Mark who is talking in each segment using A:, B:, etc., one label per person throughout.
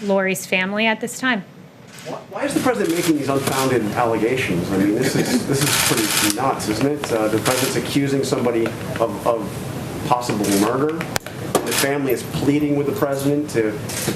A: Lori's family at this time.
B: Why is the president making these unfounded allegations? I mean, this is pretty nuts, isn't it? The president's accusing somebody of possible murder. The family is pleading with the president to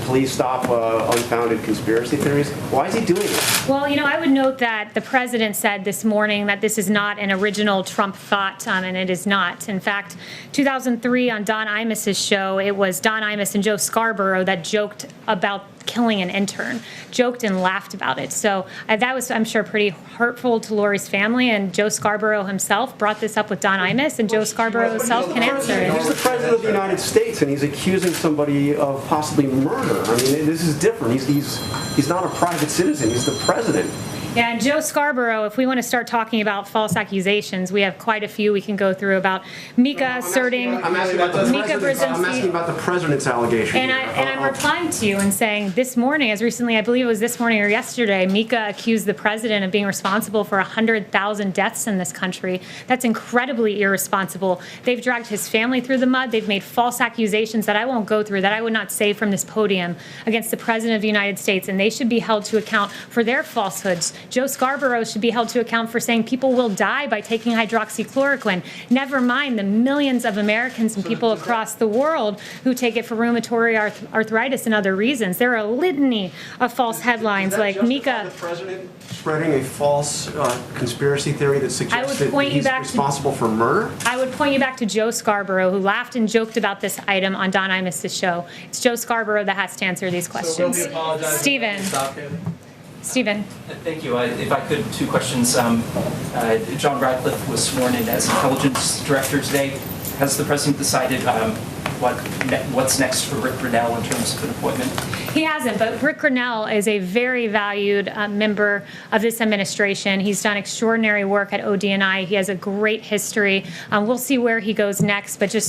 B: please stop unfounded conspiracy theories. Why is he doing it?
A: Well, I would note that the president said this morning that this is not an original Trump thought, and it is not. In fact, 2003 on Don Imus's show, it was Don Imus and Joe Scarborough that joked about killing an intern, joked and laughed about it. So that was, I'm sure, pretty hurtful to Lori's family, and Joe Scarborough himself brought this up with Don Imus, and Joe Scarborough himself can answer it.
B: He's the president of the United States, and he's accusing somebody of possibly murder. I mean, this is different. He's not a private citizen. He's the president.
A: Yeah, and Joe Scarborough, if we want to start talking about false accusations, we have quite a few we can go through about Mika asserting.
B: I'm asking about the president's allegation.
A: And I'm replying to you and saying this morning, as recently, I believe it was this morning or yesterday, Mika accused the president of being responsible for 100,000 deaths in this country. That's incredibly irresponsible. They've dragged his family through the mud. They've made false accusations that I won't go through, that I would not say from this podium, against the president of the United States, and they should be held to account for their falsehoods. Joe Scarborough should be held to account for saying people will die by taking hydroxychloroquine. Never mind the millions of Americans and people across the world who take it for rheumatoid arthritis and other reasons. There are a litany of false headlines like Mika.
B: The president spreading a false conspiracy theory that suggests that he's responsible for murder?
A: I would point you back to Joe Scarborough, who laughed and joked about this item on Don Imus's show. It's Joe Scarborough that has to answer these questions. Stephen.
C: Thank you. If I could, two questions. John Radcliffe was sworn in as intelligence director today. Has the president decided what's next for Rick Grenell in terms of an appointment?
A: He hasn't, but Rick Grenell is a very valued member of this administration. He's done extraordinary work at ODNI. He has a great history. We'll see where he goes next, but just